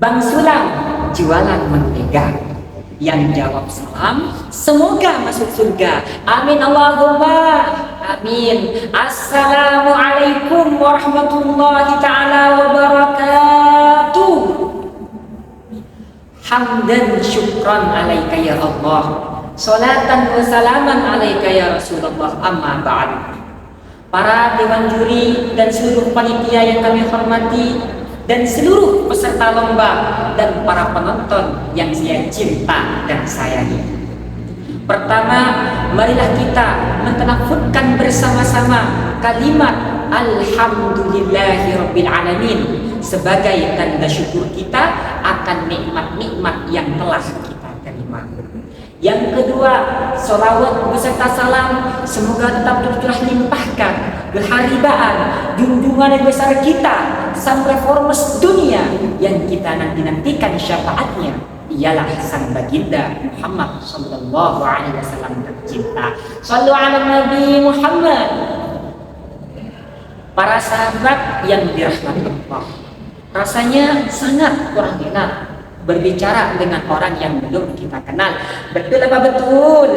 Bang Sulam jualan mentega. Yang jawab salam, semoga masuk surga. Amin Allahumma amin. Assalamualaikum warahmatullahi ta'ala wabarakatuh. Hamdan syukran alaika ya Allah, salatan wa salaman alaika ya Rasulullah, amma ba'd. Para dewan juri dan seluruh panitia yang kami hormati, dan seluruh peserta lomba dan para penonton yang saya cinta dan sayangi. Pertama, marilah kita mentalafuzkan bersama-sama kalimat Alhamdulillahirabbil alamin sebagai tanda syukur kita akan nikmat-nikmat yang telah kita terima. Yang kedua, sholawat beserta salam semoga tetap tercurah limpahkan keharibaan junjungan yang besar kita sang reformers dunia yang kita nantikan syafaatnya, ialah sang baginda Muhammad sallallahu alaihi wasallam tercinta. Shallu ala Nabi Muhammad. Para sahabat yang dirahmati Allah, rasanya sangat kurang enak berbicara dengan orang yang belum kita kenal. Betul apa betul?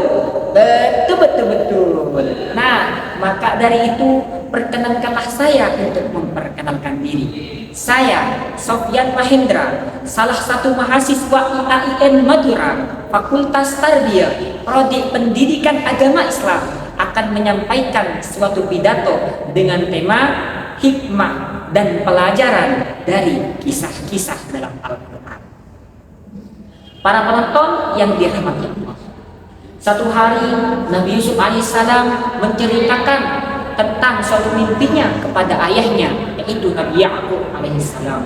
Betul. Nah, maka dari itu perkenankanlah saya untuk memperkenalkan diri. Saya Sofyan Mahendra, salah satu mahasiswa IAIN Madura, Fakultas Tarbiyah, Prodi Pendidikan Agama Islam, akan menyampaikan suatu pidato dengan tema hikmah dan pelajaran dari kisah-kisah dalam Al-Quran. Para penonton yang dirahmati Allah, satu hari Nabi Yusuf alaihissalam menceritakan tentang suatu mimpinya kepada ayahnya, yaitu Nabi Ya'qub alaihissalam.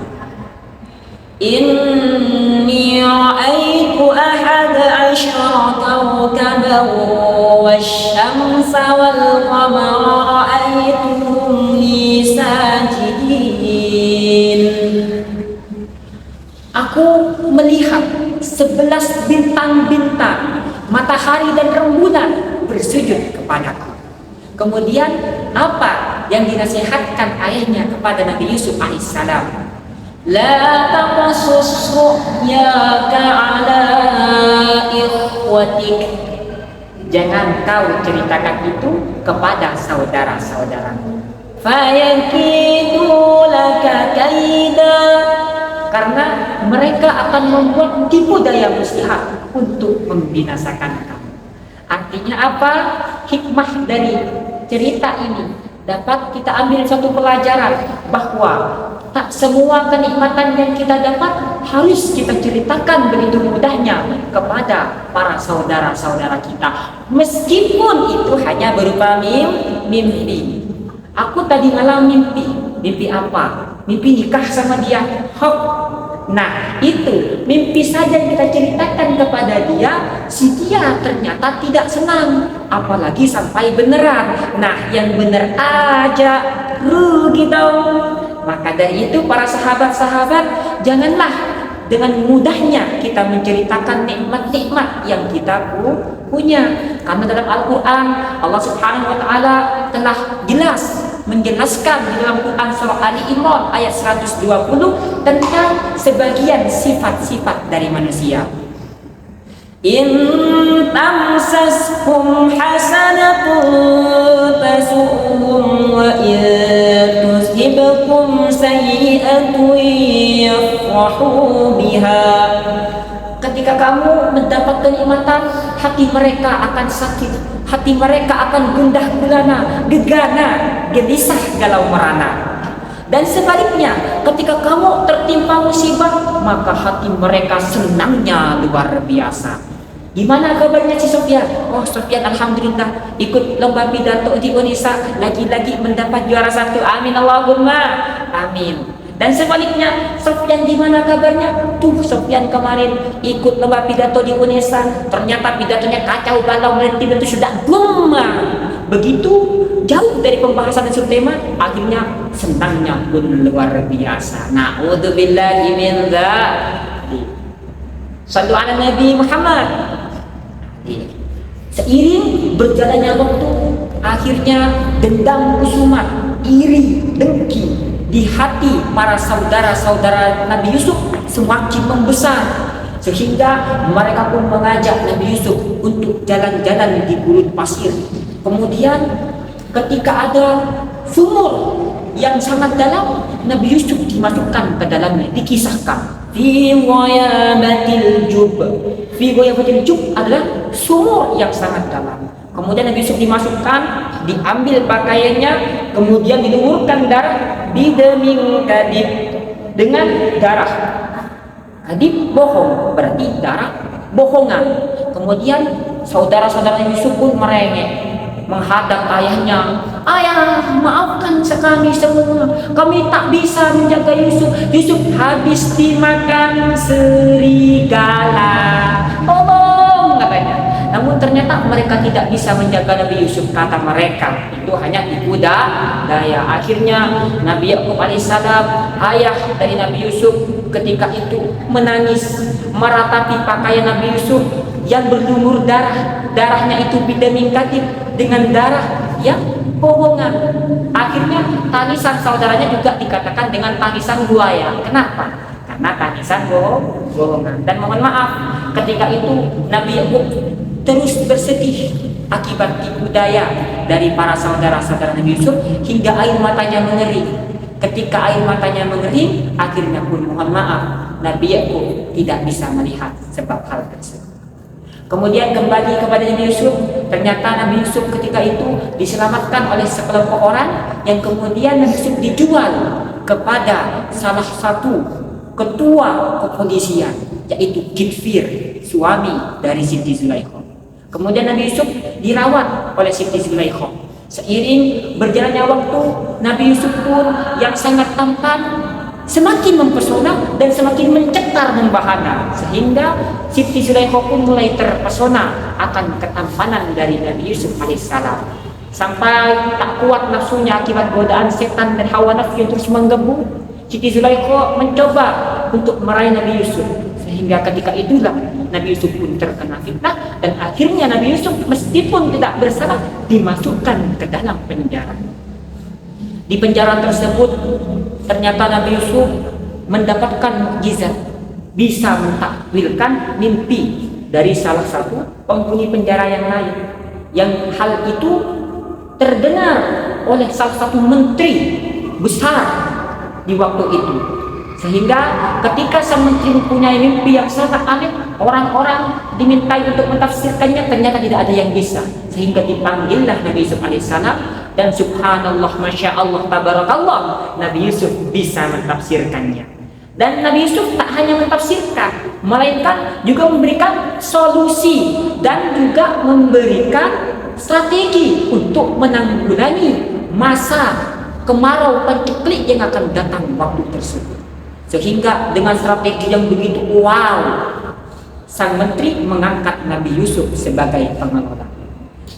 Inni ra'aitu ahada asyara kawkaban wasyamsa wal qamara ra'aituhum li sajidin. Aku melihat 11 bintang-bintang, matahari dan rembulan bersujud kepadaku. Kemudian apa yang dinasihatkan ayahnya kepada Nabi Yusuf alaihissalam? La taqasus ru'yaka ala ikhwatik. Jangan kau ceritakan itu kepada saudara-saudaramu. Fayakidu laka kaida. Karena mereka akan membuat tipu daya muslihat untuk membinasakan kamu. Artinya apa? Hikmah dari cerita ini dapat kita ambil satu pelajaran, bahwa tak semua kenikmatan yang kita dapat harus kita ceritakan begitu mudahnya kepada para saudara-saudara kita, meskipun itu hanya berupa mimpi. Aku tadi malam mimpi apa? Mimpi nikah sama dia. Nah, itu mimpi saja yang kita ceritakan kepada dia, si dia ternyata tidak senang, apalagi sampai beneran. Nah, yang bener aja rugi dong. Maka dari itu para sahabat-sahabat, janganlah dengan mudahnya kita menceritakan nikmat-nikmat yang kita punya. Karena dalam Al-Quran Allah Subhanahu wa Ta'ala telah jelas menjelaskan di dalam Quran surah Ali Imran ayat 120 tentang sebagian sifat-sifat dari manusia. In tamsaskum hasanatun tasu'hum wa in tusibkum sayyi'atun yafrahu biha. Ketika kamu mendapat kenikmatan, hati mereka akan sakit, hati mereka akan gundah gulana, gegana, gelisah, galau merana. Dan sebaliknya, ketika kamu tertimpa musibah, maka hati mereka senangnya luar biasa. Gimana kabarnya si Sofyan? Oh, Sofyan alhamdulillah ikut lomba pidato di Unesa, lagi-lagi mendapat juara 1. Amin Allahumma amin. Dan sebaliknya, Sofyan gimana kabarnya? Tuh, Sofyan kemarin ikut lomba pidato di Unesa, ternyata pidatonya kacau balau, pidato sudah boom. Begitu jauh dari pembahasan dan subtema, akhirnya senangnya pun luar biasa. Na'udzubillahi min dzalik. Shallu ala Nabi Muhammad. Seiring berjalannya waktu, akhirnya dendam kusumat, iri, dengki di hati para saudara-saudara Nabi Yusuf semakin membesar, sehingga mereka pun mengajak Nabi Yusuf untuk jalan-jalan di gurun pasir. Kemudian ketika ada sumur yang sangat dalam, Nabi Yusuf dimasukkan ke dalamnya, dikisahkan fi ghayabatil jub. Fi ghayabatil jub adalah sumur yang sangat dalam. Kemudian Nabi Yusuf dimasukkan, diambil pakaiannya, kemudian dilumurkan darah bidamin kadib, dengan darah. Kadib bohong, berarti darah bohongan. Kemudian saudara-saudara Yusuf pun merengek menghadap ayahnya, "Ayah, maafkan kami semua, kami tak bisa menjaga Yusuf. Yusuf habis dimakan serigala, tolong," katanya. Namun ternyata mereka tidak bisa menjaga Nabi Yusuf, kata mereka. Itu hanya tipu daya. Akhirnya Nabi Yakub alaihissalam, ayah dari Nabi Yusuf, ketika itu menangis meratapi pakaian Nabi Yusuf yang berlumur darah. Darahnya itu bidamin katib, dengan darah yang bohongan. Akhirnya tangisan saudaranya juga dikatakan dengan tangisan buaya. Kenapa? Karena tangisan bohongan. Dan mohon maaf, ketika itu Nabi Yakub terus bersedih akibat tipu daya dari para saudara-saudara Nabi Yusuf hingga air matanya mengering. Ketika air matanya mengering, akhirnya pun mohon maaf, Nabi Yakub tidak bisa melihat sebab hal tersebut. Kemudian kembali kepada Nabi Yusuf, ternyata Nabi Yusuf ketika itu diselamatkan oleh sekelompok orang yang kemudian Nabi Yusuf dijual kepada salah satu ketua kepolisian, yaitu Kitfir, suami dari Siti Zulaikha. Kemudian Nabi Yusuf dirawat oleh Siti Zulaikha. Seiring berjalannya waktu, Nabi Yusuf pun yang sangat tampan semakin mempesona dan semakin mencekar membahana, sehingga Siti Zulaikha pun mulai terpesona akan ketampanan dari Nabi Yusuf alaihissalam. Sampai tak kuat nafsunya akibat godaan setan dan hawa nafsu yang terus menggebu, Siti Zulaikha mencoba untuk meraih Nabi Yusuf, sehingga ketika itulah Nabi Yusuf pun terkena fitnah, dan akhirnya Nabi Yusuf meskipun tidak bersalah dimasukkan ke dalam penjara. Di penjara tersebut ternyata Nabi Yusuf mendapatkan mukjizat, bisa mentakwilkan mimpi dari salah satu penghuni penjara yang lain, yang hal itu terdengar oleh salah satu menteri besar di waktu itu. Sehingga ketika sang menteri mempunyai mimpi yang sangat aneh, orang-orang dimintai untuk mentafsirkannya, ternyata tidak ada yang bisa. Sehingga dipanggillah Nabi Yusuf alaihissalam, dan subhanallah, masya Allah, tabarakallah, Nabi Yusuf bisa mentafsirkannya. Dan Nabi Yusuf tak hanya mentafsirkan, melainkan juga memberikan solusi dan juga memberikan strategi untuk menanggulangi masa kemarau penceklik yang akan datang waktu tersebut. Sehingga dengan strategi yang begitu wow, sang menteri mengangkat Nabi Yusuf sebagai pengelola.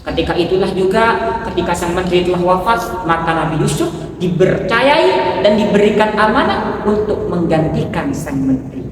Ketika itulah juga ketika sang menteri telah wafat, maka Nabi Yusuf dipercayai dan diberikan amanah untuk menggantikan sang menteri.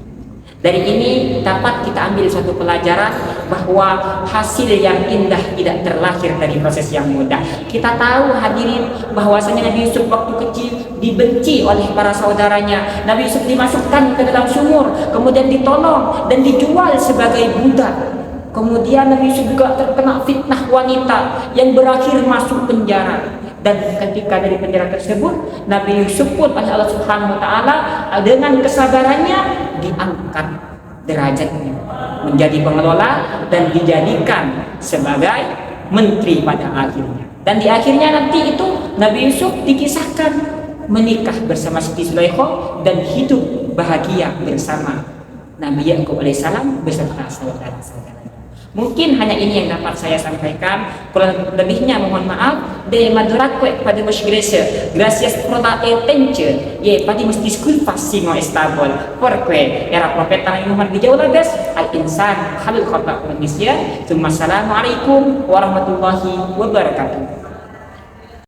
Dari ini dapat kita ambil suatu pelajaran bahwa hasil yang indah tidak terlahir dari proses yang mudah. Kita tahu hadirin bahwasanya Nabi Yusuf waktu kecil dibenci oleh para saudaranya. Nabi Yusuf dimasukkan ke dalam sumur, kemudian ditolong dan dijual sebagai budak. Kemudian Nabi Yusuf juga terkena fitnah wanita yang berakhir masuk penjara. Dan ketika dari penjara tersebut, Nabi Yusuf pun oleh Allah Subhanahu wa taala dengan kesabarannya diangkat derajatnya menjadi pengelola dan dijadikan sebagai menteri pada akhirnya. Dan di akhirnya nanti itu Nabi Yusuf dikisahkan menikah bersama Siti Zulaikha dan hidup bahagia bersama Nabi Yakub alaihissalam beserta saudara-saudaranya. Mungkin hanya ini yang dapat saya sampaikan. Kurang lebihnya mohon maaf. De madurakwe pada mas gracias por la atención. Ye padi mas disculpas si no estable. Porque era profeta Nabi Muhammad bijaulas al insan halul khata manusia. Assalamualaikum warahmatullahi wabarakatuh.